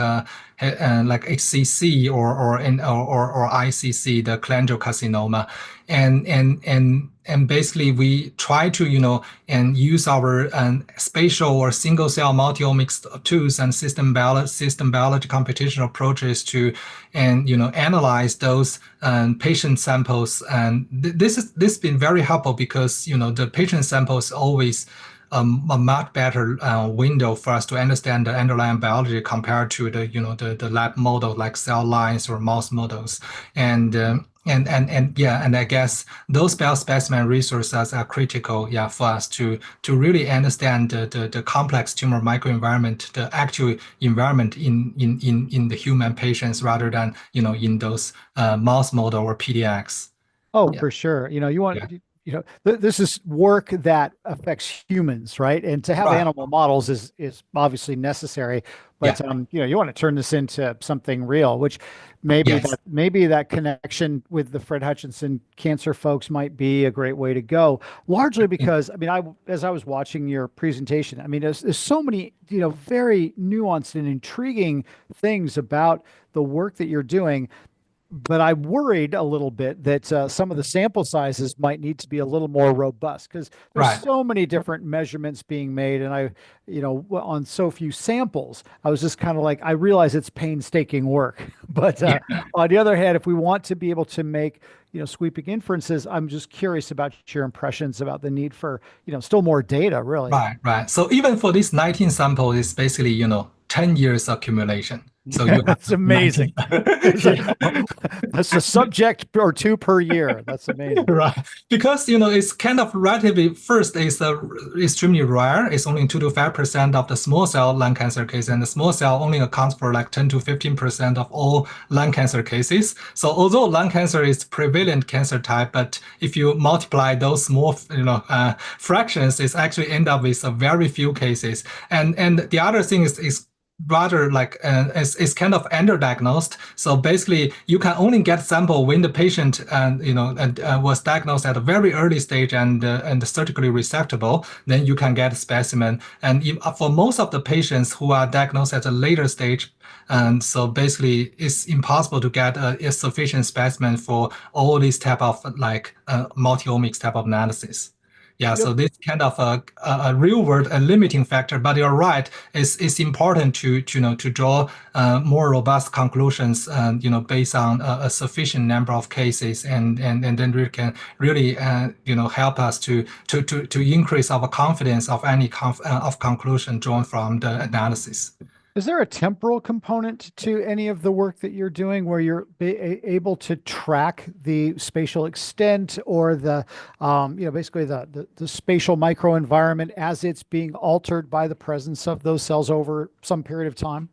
HCC or ICC, the cholangiocarcinoma, and basically we try to and use our spatial or single cell multi-omics tools and system biology computational approaches to analyze those patient samples. And this has been very helpful because the patient samples always a much better window for us to understand the underlying biology compared to the lab model like cell lines or mouse models. And I guess those biospecimen resources are critical, for us to really understand the complex tumor microenvironment, the actual environment in the human patients rather than in those mouse model or PDX. Oh, Yeah, for sure. You want, yeah, this is work that affects humans, right? And to have right, animal models is obviously necessary, yeah, but you want to turn this into something real, which yes, maybe that connection with the Fred Hutchinson cancer folks might be a great way to go. Largely because I mean, as I was watching your presentation, I mean, there's so many, very nuanced and intriguing things about the work that you're doing, but I worried a little bit that some of the sample sizes might need to be a little more robust because there's right. so many different measurements being made, and on so few samples, I was just kind of like, I realize it's painstaking work, but on the other hand, if we want to be able to make sweeping inferences, I'm just curious about your impressions about the need for still more data, really. Right. So even for this 19 sample, it's basically, 10 years accumulation. So you have That's amazing. 19. That's a subject or two per year. That's amazing. Right. Because, it's kind of relatively, first, it's extremely rare. It's only 2 to 5% of the small cell lung cancer case, and the small cell only accounts for like 10 to 15% of all lung cancer cases. So although lung cancer is prevalent cancer type, but if you multiply those small, fractions, it's actually end up with a very few cases. And the other thing is rather like is kind of underdiagnosed. So basically, you can only get sample when the patient was diagnosed at a very early stage and surgically resectable. Then you can get a specimen. And for most of the patients who are diagnosed at a later stage, and so basically, it's impossible to get a sufficient specimen for all these type of like multi-omics type of analysis. Yeah, so this kind of a real world a limiting factor, but you're right. It's important to draw more robust conclusions, based on a sufficient number of cases, and then we can really help us to increase our confidence of any of conclusion drawn from the analysis. Is there a temporal component to any of the work that you're doing where you're able to track the spatial extent or the, basically the spatial microenvironment as it's being altered by the presence of those cells over some period of time?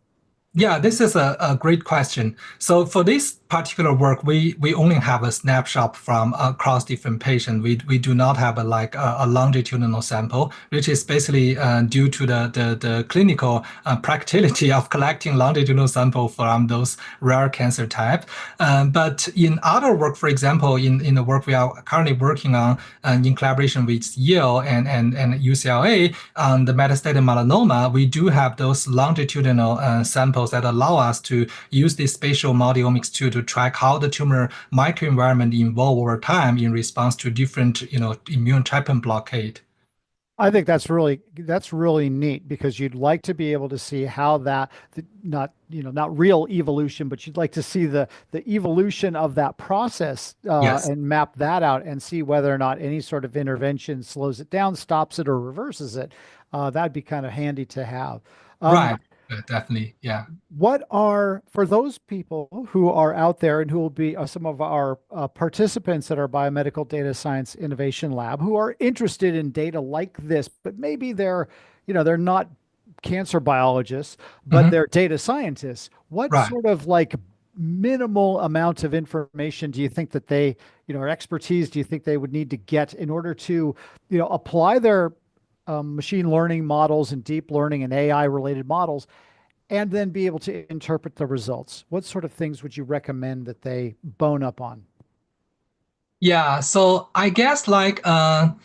Yeah, this is a great question. So for this particular work, we only have a snapshot from across different patients. We do not have a longitudinal sample, which is basically due to the clinical practicality of collecting longitudinal sample from those rare cancer type. But in other work, for example, in the work we are currently working on in collaboration with Yale and UCLA on the metastatic melanoma, we do have those longitudinal samples that allow us to use this spatial multi-omics tool to track how the tumor microenvironment evolve over time in response to different, immune checkpoint blockade. I think that's really neat because you'd like to be able to see how not not real evolution, but you'd like to see the evolution of that process Yes. and map that out and see whether or not any sort of intervention slows it down, stops it, or reverses it. That'd be kind of handy to have. Um, Right. Definitely. Yeah. what are, for those people who are out there and who will be some of our participants at our Biomedical Data Science Innovation Lab who are interested in data like this, but maybe they're not cancer biologists, but Mhm. they're data scientists. What Right. sort of like minimal amount of information do you think that they, or expertise do you think they would need to get in order to, apply their machine learning models and deep learning and AI related models and then be able to interpret the results? What sort of things would you recommend that they bone up on? Yeah. So I guess I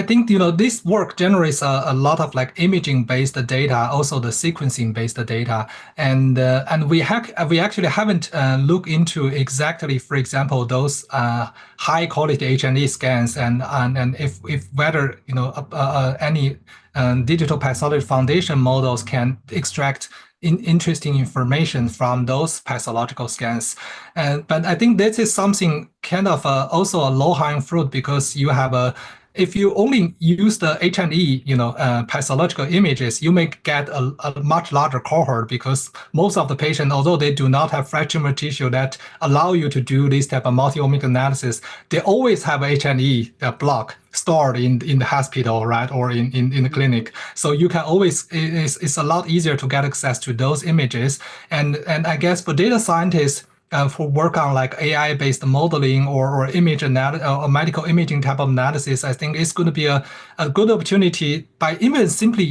think this work generates a lot of like imaging based data, also the sequencing based data, and we actually haven't looked into exactly, for example, those high quality H&E scans and if whether any digital pathology foundation models can extract interesting information from those pathological scans. But I think this is something kind of also a low-hanging fruit because if you only use the H&E, pathological images, you may get a much larger cohort because most of the patients, although they do not have fresh tumor tissue that allow you to do this type of multi-omic analysis, they always have H&E block stored in the hospital, right, or in the clinic. So you can always, it's a lot easier to get access to those images. And I guess for data scientists, for work on like AI-based modeling or image analysis or medical imaging type of analysis, I think it's going to be a good opportunity by even simply,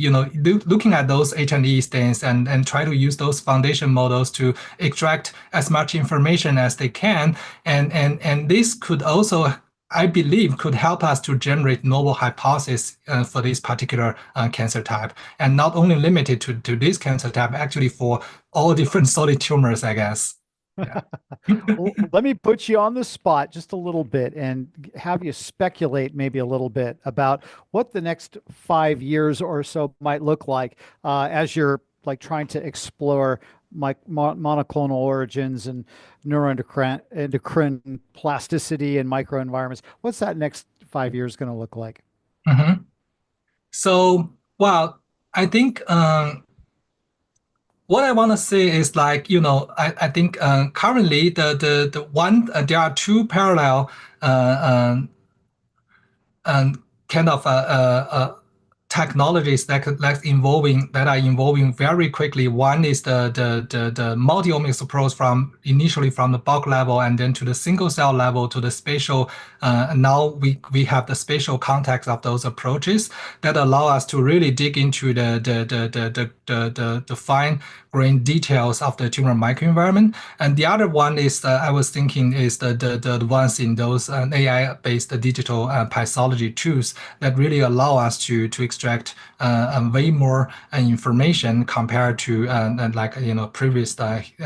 looking at those H&E stains and try to use those foundation models to extract as much information as they can. And this could also, I believe, could help us to generate novel hypotheses for this particular cancer type, and not only limited to this cancer type, actually for all different solid tumors, I guess. Yeah. Well, let me put you on the spot just a little bit and have you speculate maybe a little bit about what the next 5 years or so might look like as you're like trying to explore monoclonal origins and neuroendocrine plasticity and microenvironments. What's that next 5 years going to look like? Mhm. So, well, I think what I want to say is like, I think currently the one there are two parallel kind of technologies that are evolving very quickly. One is the multi-omics approach from initially from the bulk level and then to the single cell level to the spatial. Now we have the spatial context of those approaches that allow us to really dig into the fine grained details of the tumor microenvironment. And the other one is I was thinking is the ones in those AI-based digital pathology tools that really allow us to extract way more information compared to previous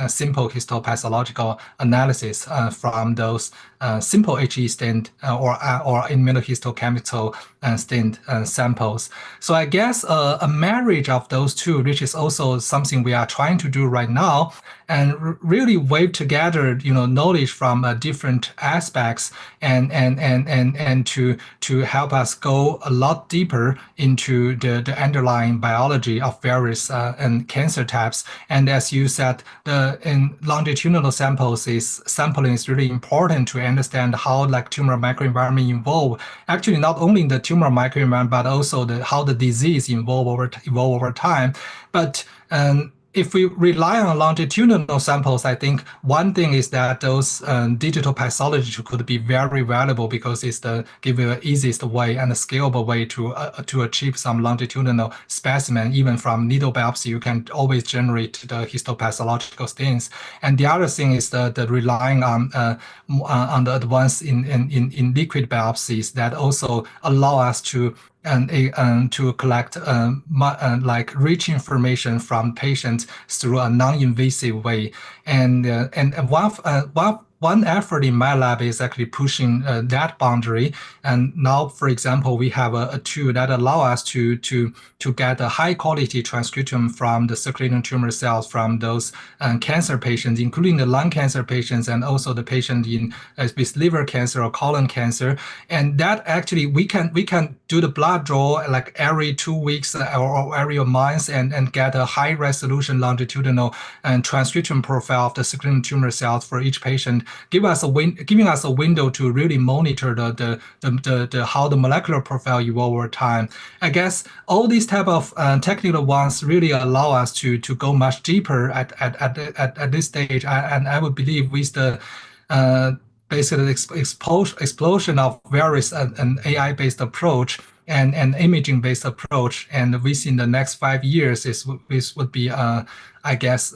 simple histopathological analysis from those simple HE stained or immunohistochemical stained samples. So I guess a marriage of those two, which is also something we are trying to do right now, and really weave together, knowledge from different aspects and to help us go a lot deeper into the underlying biology of various and cancer types. And as you said, the in longitudinal sampling is really important to understand how like tumor microenvironment evolve. Actually, not only in the tumor tumor microenvironment, but also how the disease evolve over time. But if we rely on longitudinal samples, I think one thing is that those digital pathology could be very valuable because it's give you the easiest way and a scalable way to achieve some longitudinal specimen. Even from needle biopsy, you can always generate the histopathological stains. And the other thing is the relying on the advance in liquid biopsies that also allow us to to collect like rich information from patients through a non-invasive way. And one effort in my lab is actually pushing that boundary. And now, for example, we have a tool that allow us to get a high quality transcriptome from the circulating tumor cells from those cancer patients, including the lung cancer patients and also the patient with liver cancer or colon cancer. And that actually we can do the blood draw like every 2 weeks or every month and get a high resolution longitudinal and transcriptome profile of the circulating tumor cells for each patient, giving us a window to really monitor the how the molecular profile evolve over time. I guess all these type of technical ones really allow us to go much deeper at this stage. And I would believe with the basically explosion of various an AI-based approach and an imaging-based approach, and within the next 5 years, this would be, I guess,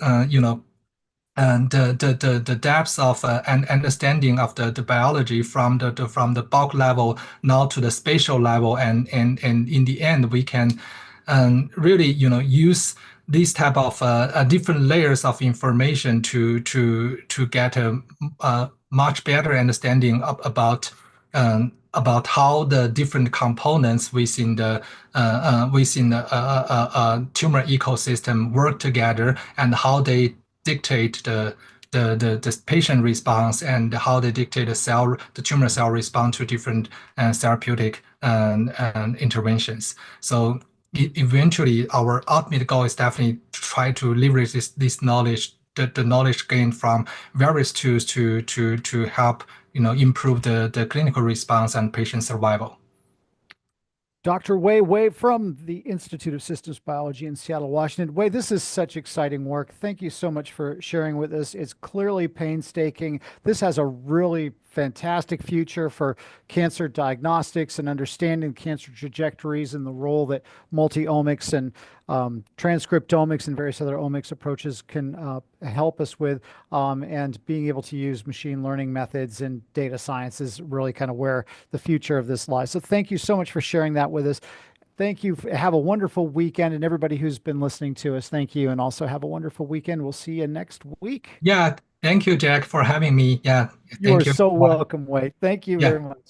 and the depths of and understanding of the biology from the bulk level now to the spatial level, and in the end we can really use these type of different layers of information to get a much better understanding about how the different components within the tumor ecosystem work together and how they dictate the patient response and how they dictate the tumor cell response to different therapeutic interventions. So eventually, our ultimate goal is definitely to try to leverage this knowledge, the knowledge gained from various tools to help improve the clinical response and patient survival. Dr. Wei Wei from the Institute of Systems Biology in Seattle, Washington. Wei, this is such exciting work. Thank you so much for sharing with us. It's clearly painstaking. This has a really fantastic future for cancer diagnostics and understanding cancer trajectories and the role that multi-omics and transcriptomics and various other omics approaches can help us with, and being able to use machine learning methods and data science is really kind of where the future of this lies. So thank you so much for sharing that with us. Thank you. Have a wonderful weekend. And everybody who's been listening to us, thank you. And also have a wonderful weekend. We'll see you next week. Yeah, thank you, Jack, for having me. Yeah, You are thank you. so welcome, Wei. Thank you Yeah. very much.